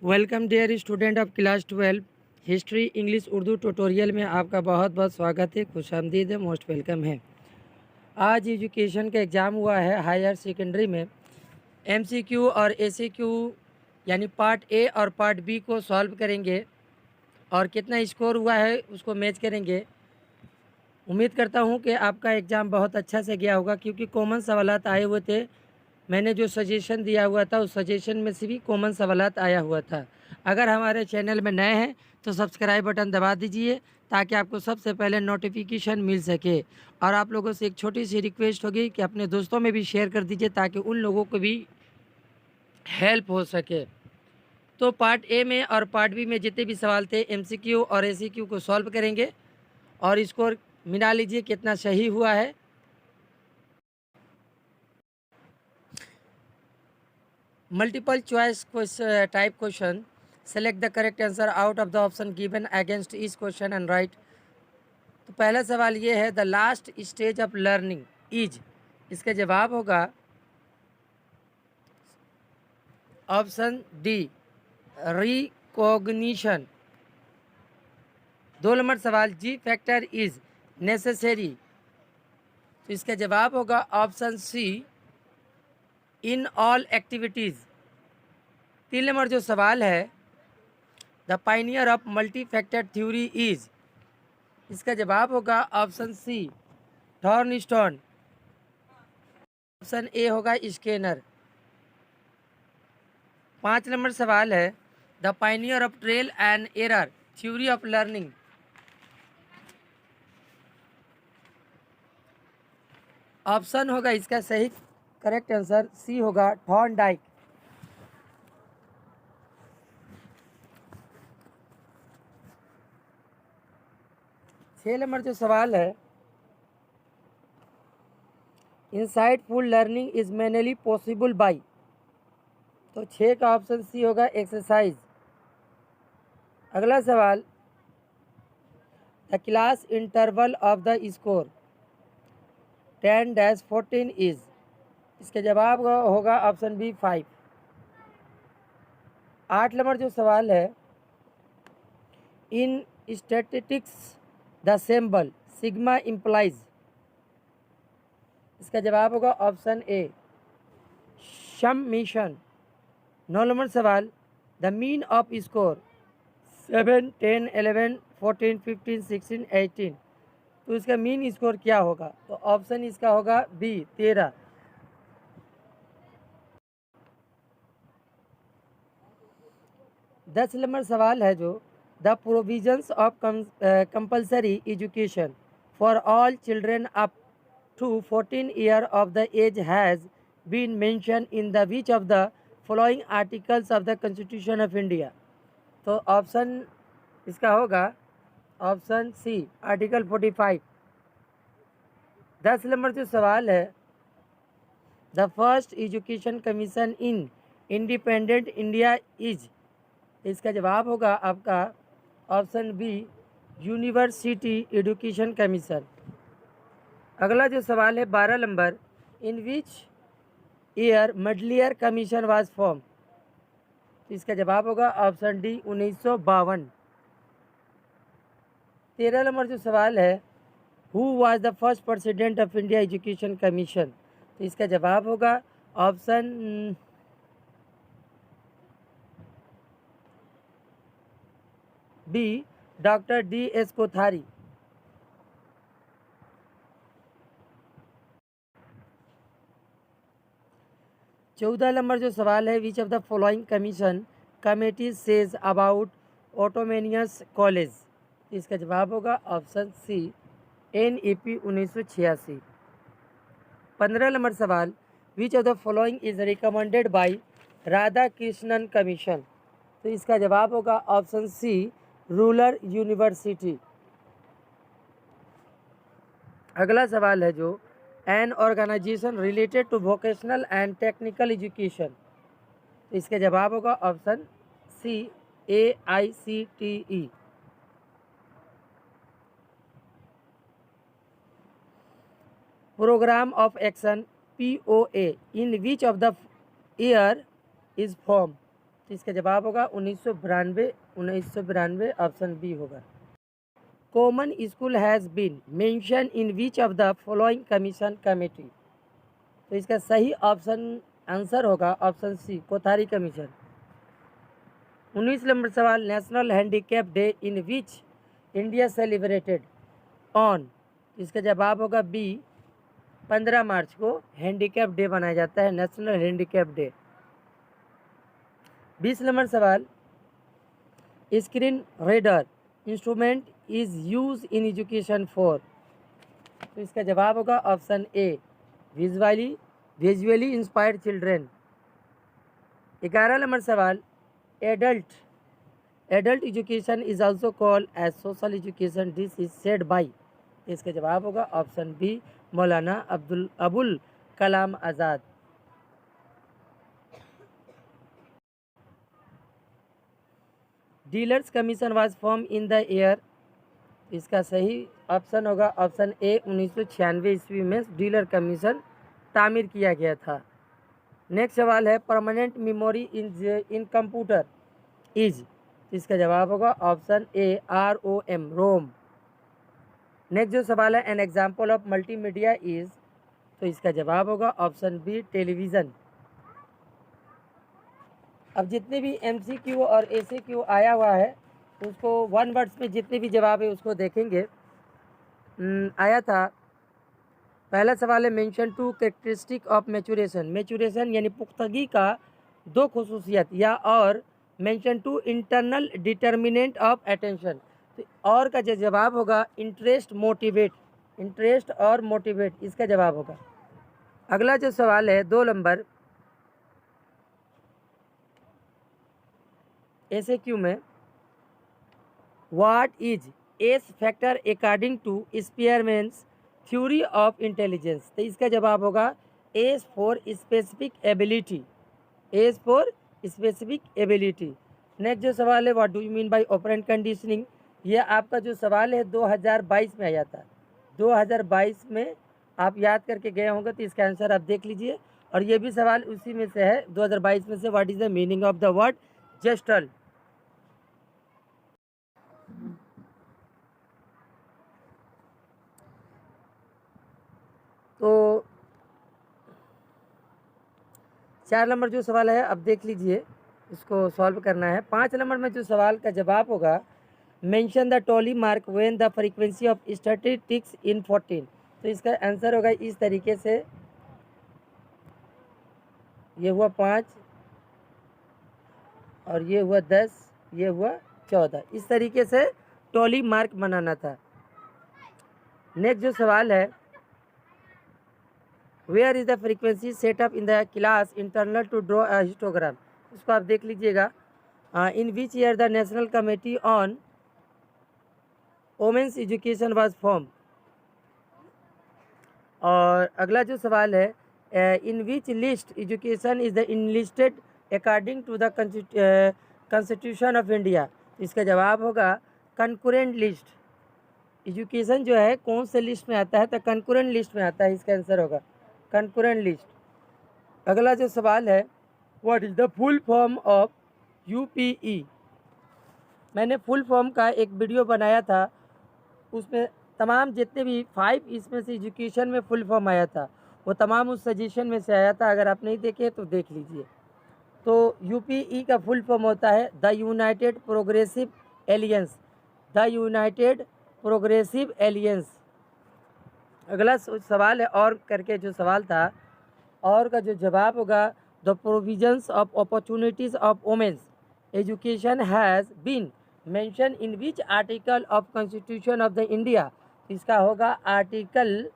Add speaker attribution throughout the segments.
Speaker 1: Welcome dear student of class 12 history English Urdu tutorial में आपका बहुत बहुत स्वागत है, खुशामदीद है, मोस्ट वेलकम है। आज एजुकेशन का एग्ज़ाम हुआ है हायर सेकेंडरी में। एमसीक्यू और एसीक्यू यानी पार्ट ए और पार्ट बी को सॉल्व करेंगे और कितना स्कोर हुआ है उसको मैच करेंगे। उम्मीद करता हूँ कि आपका एग्ज़ाम बहुत अच्छा से गया होगा, क्योंकि कॉमन सवालात आए हुए थे। मैंने जो सजेशन दिया हुआ था उस सजेशन में से भी कॉमन सवालात आया हुआ था। अगर हमारे चैनल में नए हैं तो सब्सक्राइब बटन दबा दीजिए ताकि आपको सबसे पहले नोटिफिकेशन मिल सके। और आप लोगों से एक छोटी सी रिक्वेस्ट होगी कि अपने दोस्तों में भी शेयर कर दीजिए ताकि उन लोगों को भी हेल्प हो सके। तो पार्ट ए में और पार्ट बी में जितने भी सवाल थे एमसीक्यू और एसीक्यू को सॉल्व करेंगे और स्कोर मिला लीजिए कितना सही हुआ है। Multiple choice type question, select the correct answer out of the option given against each question and right. तो पहला सवाल ये है, the last stage of learning is. इसका जवाब होगा ऑप्शन डी, रिकॉग्निशन। 2 नंबर सवाल, जी फैक्टर इज नेसेसरी। तो इसका जवाब होगा option C, in all activities. 3 नंबर जो सवाल है, the pioneer of multi factor theory is. इसका जवाब होगा ऑप्शन सी, थॉर्नस्टोन। ऑप्शन ए होगा स्केनर। 5 नंबर सवाल है, the pioneer of trail and error theory of learning. Option होगा इसका सही करेक्ट आंसर सी होगा, थॉर्नडाइक। 6 नंबर जो सवाल है, insightful learning is mainly possible by. तो 6 का ऑप्शन सी होगा, एक्सरसाइज। अगला सवाल, the class interval of the score 10-14 is. इसके जवाब होगा ऑप्शन बी, 5। 8 नंबर जो सवाल है, इन statistics the symbol sigma implies. इसका जवाब होगा ऑप्शन ए, समेशन। 9 नंबर सवाल, द मीन ऑफ स्कोर 7, 10, 11, 14, 15, 16, 18। तो इसका मीन स्कोर क्या होगा? तो ऑप्शन इसका होगा बी, 13। 10 नंबर सवाल है जो, the provisions of compulsory education for all children up to 14 year of the age has been mention in the which of the following articles of the constitution of India. तो option इसका होगा option सी, article 45। 10 number जो सवाल है, the first education commission in independent India is. इसका जवाब होगा आपका option B, university education commission. अगला जो सवाल है 12 number, in which year Mudaliar commission was form. तो इसका जवाब होगा ऑप्शन डी, 1952। 13 नंबर जो सवाल है, who was the first president of India education commission. तो इसका जवाब होगा option B, doctor D.S. Kothari. 14 number जो सवाल है, which of the following commission committee says about autonomous college. इसका जवाब होगा ऑप्शन सी, NEP 1986। 15 नंबर सवाल, विच of the following is recommended by Radha Krishnan commission. तो इसका जवाब होगा ऑप्शन सी, रूरल यूनिवर्सिटी। अगला सवाल है जो, an organization related to vocational and technical education. तो इसका जवाब होगा option C, AICTE। Program of action POA in which of the year is form. तो इसका जवाब होगा 1992 ऑप्शन बी होगा। Common school has been mention in which of the following commission committee. तो इसका सही ऑप्शन आंसर होगा option C, Kothari commission. 19 number सवाल, national handicap day in which India celebrated on. इसका जवाब होगा बी, 15 मार्च को हैंडीकैप डे मनाया जाता है, नेशनल हैंडीकैप डे। 20 नंबर सवाल, screen reader instrument is use in education for. तो इसका जवाब होगा option A, visually inspired children. 11 number सवाल, adult education is also called as social education, this is said by. इसका जवाब होगा option B, Maulana Abul Kalam Azad. Delors commission was form in the year. इसका सही ऑप्शन होगा ऑप्शन ए, 1996 ईस्वी में डीलर कमीशन तामीर किया गया था। नेक्स्ट सवाल है, permanent memory in computer is. इसका जवाब होगा ऑप्शन ए, ROM, रोम। नेक्स्ट जो सवाल है, an example of multimedia is. तो इसका जवाब होगा ऑप्शन बी, टेलीविज़न। अब जितने भी MCQ और ACQ आया हुआ है उसको 1 वर्ड्स में जितने भी जवाब है उसको देखेंगे। आया था, पहला सवाल है, मेंशन 2 कैरेक्टरिस्टिक ऑफ मैचुरेशन यानी पुख्तगी का 2 खुसूसियत, या और mention 2 internal determinant of attention. तो और का जो जवाब होगा इंटरेस्ट और मोटिवेट, इसका जवाब होगा। अगला जो सवाल है 2 नंबर ACQ में, what is S factor according to Spearman's theory of intelligence. तो इसका जवाब होगा S for specific ability. Next जो सवाल है, what do you mean by operant conditioning. ये आपका जो सवाल है 2022 में आया था, 2022 में आप याद करके गए होंगे, तो इसका आंसर आप देख लीजिए। और ये भी सवाल उसी में से है, 2022 में से, what is the meaning of the word gestalt. तो 4 नंबर जो सवाल है अब देख लीजिए, इसको सॉल्व करना है। 5 नंबर में जो सवाल का जवाब होगा, mention the tally mark when the frequency of statistics in 14। तो इसका आंसर होगा इस तरीके से, ये हुआ 5 और ये हुआ 10, ये हुआ 14, इस तरीके से टोली मार्क बनाना था। नेक्स्ट जो सवाल है, where is the frequency setup in the class internal to draw a histogram. इसको आप देख लीजिएगा। In which year the national committee on women's education was form. और अगला जो सवाल है, in which list education is the enlisted according to the constitution of India. इसका जवाब होगा कंकरेंट लिस्ट। एजुकेशन जो है कौन से लिस्ट में आता है, तो कंकरेंट लिस्ट में आता है, इसका आंसर होगा कंकरेंट लिस्ट। अगला जो सवाल है, what is the full form of UPE। मैंने फुल फॉर्म का एक वीडियो बनाया था, उसमें तमाम जितने भी 5 इसमें से एजुकेशन में फुल फॉर्म आया था, वो तमाम उस सजेशन में से आया था। अगर आप नहीं देखे तो देख लीजिए। तो UPE का फुल फॉर्म होता है द यूनाइटेड प्रोग्रेसिव एलियंस। अगला सवाल है, और करके जो सवाल था, और का जो जवाब होगा, the provisions of opportunities of women's education has been mention in which article of constitution of the India. इसका होगा आर्टिकल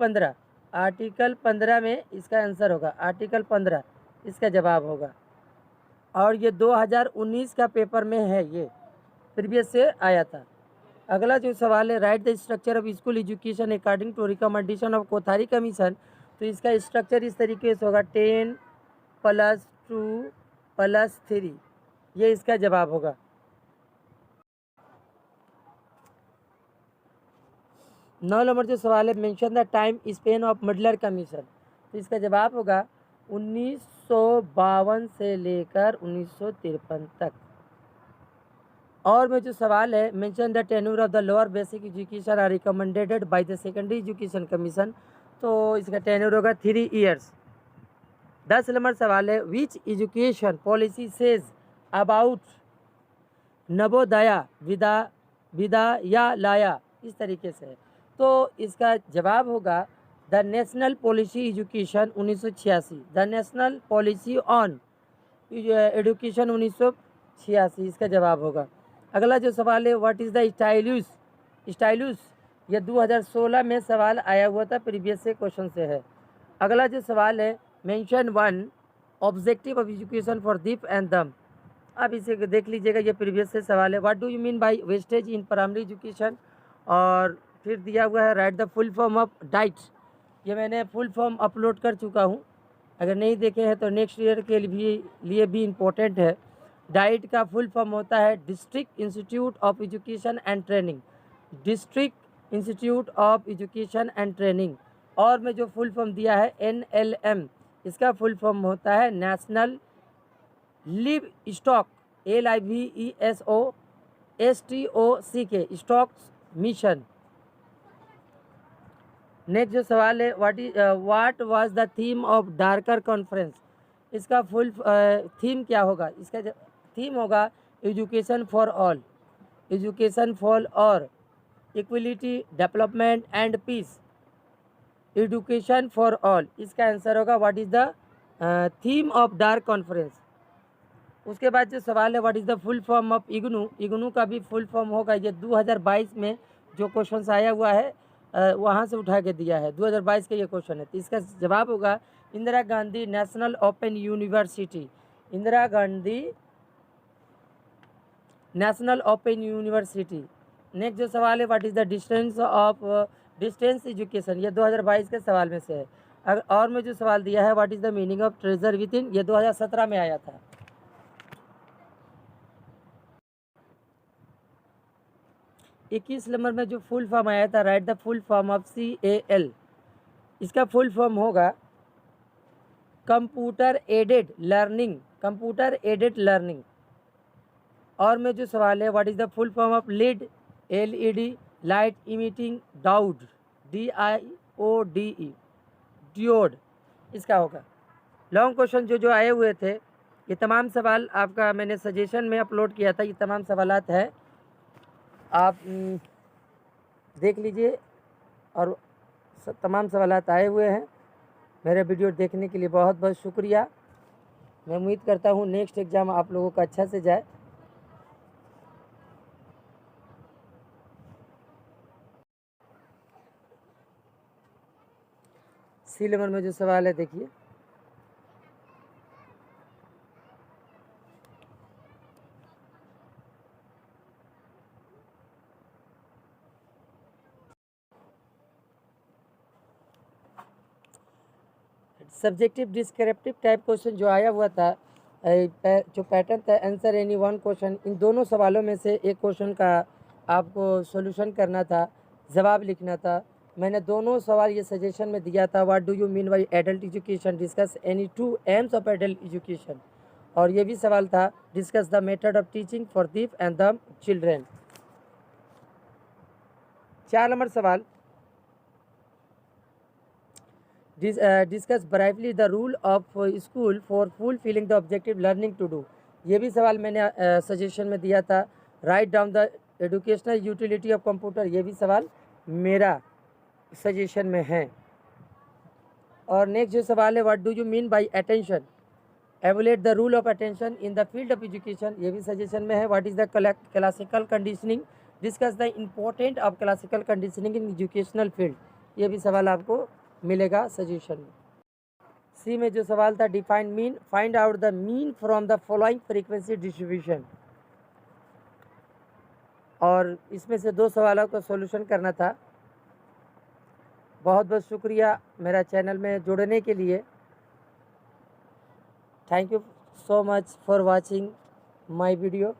Speaker 1: 15। आर्टिकल 15 में इसका आंसर होगा आर्टिकल 15, इसका जवाब होगा। और ये 2019 का पेपर में है, ये प्रीवियस से आया था। अगला जो सवाल है, write the structure of school education according to recommendation of Kothari commission. तो इसका स्ट्रक्चर इस तरीके से होगा 10 + 2 + 3, ये इसका जवाब होगा। 9 नंबर जो सवाल है, mention the time span of Mudaliar commission. तो इसका जवाब होगा 19 1952 से लेकर 1953 तक। और में जो सवाल है, mention the tenure of the lower basic education are recommended by the secondary education commission, तो इसका टेन्योर होगा 3 ईयर्स। 10 नंबर सवाल है, which education policy says about Navodaya Vidyalaya, इस तरीके से है। तो इसका जवाब होगा the national policy education 1986, the national policy on education 1986 इसका जवाब होगा। अगला जो सवाल है, व्हाट इज़ द स्टाइलस, यह 2016 में सवाल आया हुआ था, प्रीवियस से क्वेश्चन से है। अगला जो सवाल है, mention 1 objective of education for deaf and दम, अब इसे देख लीजिएगा, ये प्रीवियस से सवाल है। What do you mean bye wastage in primary education, और फिर दिया हुआ है write the full form of diet, ये मैंने फुल फॉर्म अपलोड कर चुका हूँ, अगर नहीं देखे हैं तो नेक्स्ट ईयर के लिए भी इम्पोर्टेंट है। डाइट का फुल फॉर्म होता है district institute of education and training, district institute of education and training. और में जो फुल फॉर्म दिया है NLM, इसका फुल फॉर्म होता है national live stock LIVESOSTOCK stock mission. Next जो सवाल है, what was the theme of Dakar conference, इसका फुल थीम क्या होगा, इसका थीम होगा education for all, education for और equality development and peace, education for all, इसका आंसर होगा what is the theme of डार्क कॉन्फ्रेंस। उसके बाद जो सवाल है, what is the full form of IGNOU, IGNOU का भी फुल फॉर्म होगा, ये 2022 में जो क्वेश्चन आया हुआ है वहाँ से उठा के दिया है, 2022 का ये क्वेश्चन है। तो इसका जवाब होगा Indira Gandhi national open university, Indira Gandhi national open university. Next जो सवाल है, what is the distance education, ये 2022 के सवाल में से है। और में जो सवाल दिया है, what is the meaning of treasure with in, ये 2017 में आया था। 21 नंबर में जो फुल फॉर्म आया था, write the full form of CAL, इसका फुल फॉर्म होगा computer aided learning, computer aided learning. और में जो सवाल है, what is the full form of lead LED light emitting diode DIODE diode, इसका होगा। लॉन्ग क्वेश्चन जो आए हुए थे, ये तमाम सवाल आपका मैंने सजेशन में अपलोड किया था, ये तमाम सवालात है, आप देख लीजिए। और तमाम सवालात आए हुए हैं। मेरे वीडियो देखने के लिए बहुत बहुत शुक्रिया। मैं उम्मीद करता हूँ नेक्स्ट एग्ज़ाम आप लोगों का अच्छा से जाए। सी नंबर में जो सवाल है, देखिए, सब्जेक्टिव डिस्क्रिप्टिव टाइप क्वेश्चन जो आया हुआ था, जो पैटर्न था, आंसर एनी वन क्वेश्चन, इन दोनों सवालों में से एक क्वेश्चन का आपको सॉल्यूशन करना था, जवाब लिखना था। मैंने दोनों सवाल ये सजेशन में दिया था, what do you mean by adult education, discuss any 2 aims of adult education. और ये भी सवाल था, discuss the method of teaching for deaf and the children. 4 number सवाल, discuss briefly the role of school for fulfilling the objective learning to do, ये भी सवाल मैंने सजेशन में दिया था। Write down the educational utility of computer, ये भी सवाल मेरा सजेशन में है। और नेक्स्ट जो सवाल है, what do you mean by attention, evaluate the role of attention in the field of education, ये भी सजेशन में है। What is the classical conditioning, discuss the important of classical conditioning in educational field, ये भी सवाल आपको मिलेगा suggestion में। सी में जो सवाल था, define mean, find out the mean from the following frequency distribution, और इसमें से 2 सवालों का सॉल्यूशन करना था। बहुत बहुत शुक्रिया मेरा चैनल में जुड़ने के लिए। Thank you so much for watching my video.